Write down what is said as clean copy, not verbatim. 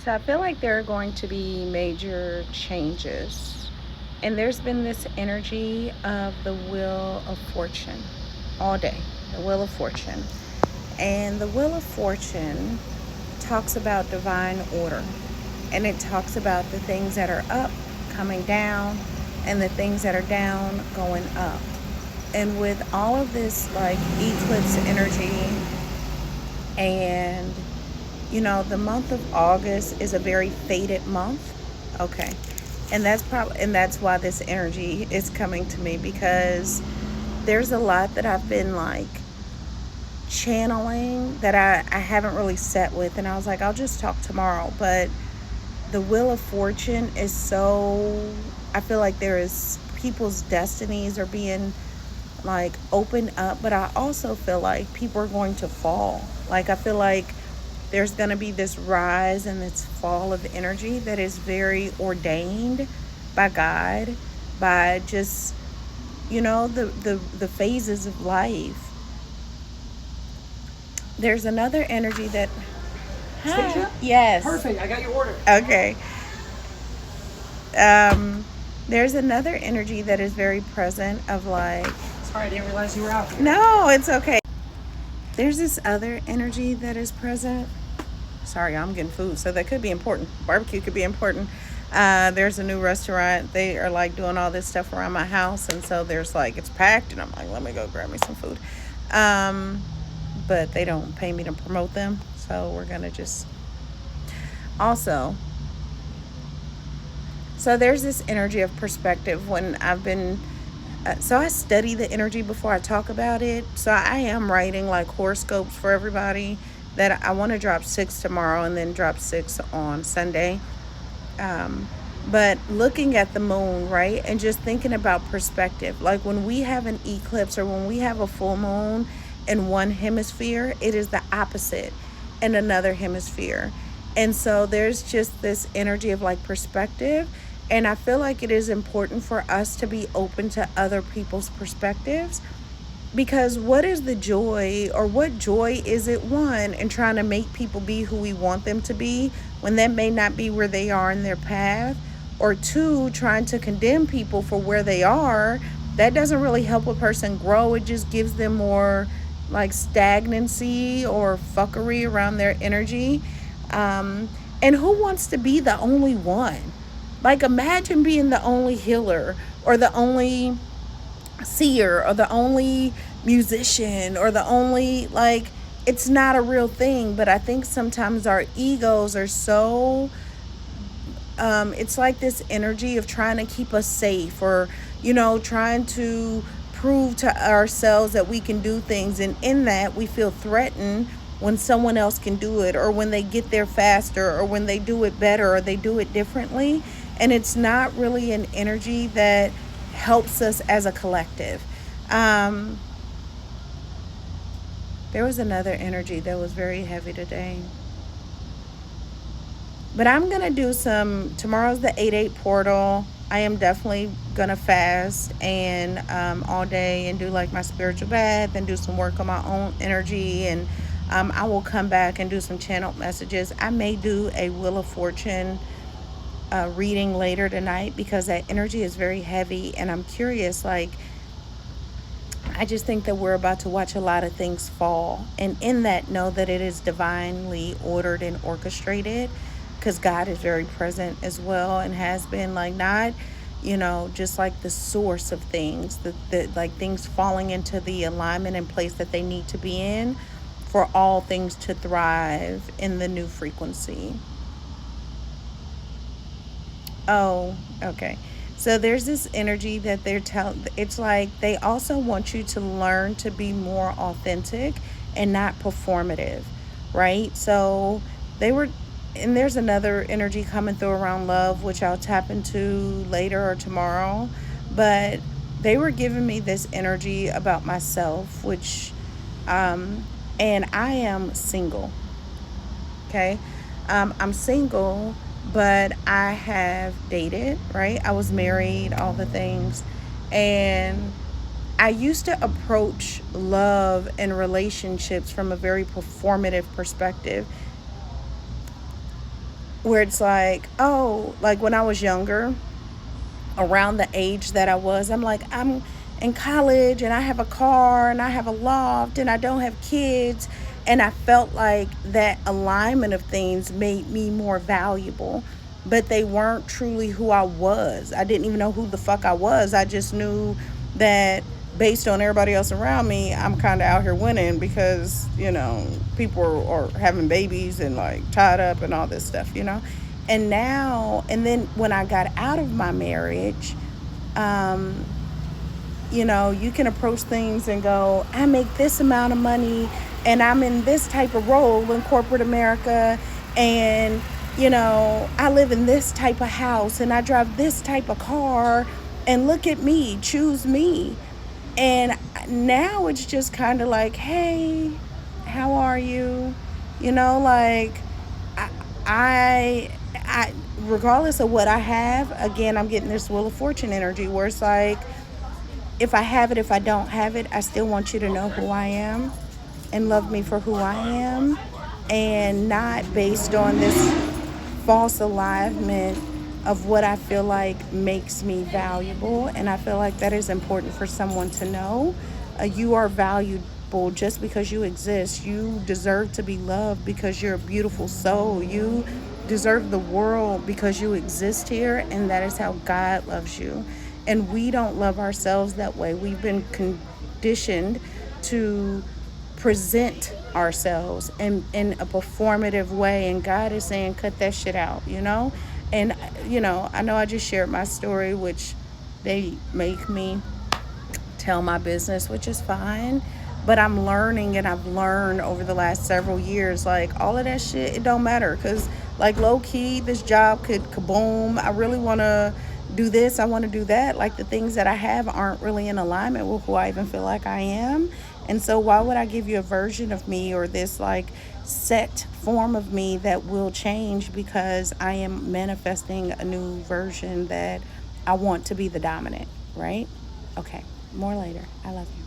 So I feel like there are going to be major changes. And there's been this energy of the Wheel of Fortune all day. The Wheel of Fortune. And the Wheel of Fortune talks about divine order. And it talks about the things that are up coming down and the things that are down going up. And with all of this like eclipse energy and the month of August is a very faded month. Okay. And that's why this energy is coming to me, because there's a lot that I've been like channeling that I haven't really sat with, and I was like, I'll just talk tomorrow. But the Wheel of Fortune is so, I feel like there is people's destinies are being like opened up, but I also feel like people are going to fall. Like I feel like there's going to be this rise and this fall of energy that is very ordained by God, by just the phases of life. There's another energy that, Stasia? yes, Perfect. I got your order. okay. There's another energy that is very present of like, Sorry, I didn't realize you were out here. no, it's okay. There's this other energy that is present. Sorry, I'm getting food, so that could be important. Barbecue could be important. There's a new restaurant. They are like doing all this stuff around my house, and so there's like it's packed, and I'm like, let me go grab me some food. But they don't pay me to promote them, so we're gonna just also. So there's this energy of perspective when I've been. So I study the energy before I talk about it. So I am writing like horoscopes for everybody. That I want to drop 6 tomorrow and then drop 6 on Sunday. But looking at the moon, right, and just thinking about perspective, like when we have an eclipse or when we have a full moon in one hemisphere, it is the opposite in another hemisphere. And so there's just this energy of like perspective. And I feel like it is important for us to be open to other people's perspectives, because what is the joy, or what joy is it, one, in trying to make people be who we want them to be when that may not be where they are in their path, or two, trying to condemn people for where they are? That doesn't really help a person grow. It just gives them more like stagnancy or fuckery around their energy. And who wants to be the only one? Like imagine being the only healer, or the only seer, or the only musician, or the only, like, it's not a real thing. But I think sometimes our egos are so it's like this energy of trying to keep us safe, or trying to prove to ourselves that we can do things, and in that we feel threatened when someone else can do it, or when they get there faster, or when they do it better, or they do it differently. And it's not really an energy that helps us as a collective. Um, there was another energy that was very heavy today. But I'm going to do some. Tomorrow's the 8/8 portal. I am definitely going to fast and all day and do like my spiritual bath and do some work on my own energy. And I will come back and do some channeled messages. I may do a Wheel of Fortune reading later tonight, because that energy is very heavy. And I'm curious, like, I just think that we're about to watch a lot of things fall. And in that, know that it is divinely ordered and orchestrated, because God is very present as well, and has been, like, not, just like the source of things, the like things falling into the alignment and place that they need to be in for all things to thrive in the new frequency. Oh, okay. So there's this energy that it's like they also want you to learn to be more authentic and not performative, right? So they were, and there's another energy coming through around love, which I'll tap into later or tomorrow. But they were giving me this energy about myself, which, and I am single, okay? I'm single, but I have dated, right? I was married, all the things. And I used to approach love and relationships from a very performative perspective. where it's like, oh, like when I was younger, around the age that I was, I'm like, I'm in college and I have a car and I have a loft and I don't have kids. And I felt like that alignment of things made me more valuable. But they weren't truly who I was. I didn't even know who the fuck I was. I just knew that based on everybody else around me, I'm kind of out here winning because, people are having babies and like tied up and all this stuff. And now, and then when I got out of my marriage, um, you can approach things and go, I make this amount of money and I'm in this type of role in corporate America. And, I live in this type of house and I drive this type of car. And look at me, choose me. And now it's just kind of like, hey, how are you? Like, I, regardless of what I have, again, I'm getting this Wheel of Fortune energy where it's like, if I have it, if I don't have it, I still want you to know who I am and love me for who I am, and not based on this false alignment of what I feel like makes me valuable. And I feel like that is important for someone to know. You are valuable just because you exist. You deserve to be loved because you're a beautiful soul. You deserve the world because you exist here, and that is how God loves you. And we don't love ourselves that way. We've been conditioned to present ourselves in a performative way, and God is saying cut that shit out. And I know I just shared my story, which they make me tell my business, which is fine. But I'm learning, and I've learned over the last several years, like all of that shit, it don't matter. Because, like, low key, this job could kaboom. I really want to do this. I want to do that. Like, the things that I have aren't really in alignment with who I even feel like I am. And so, why would I give you a version of me or this, like, set form of me that will change because I am manifesting a new version that I want to be the dominant, right? Okay, more later. I love you.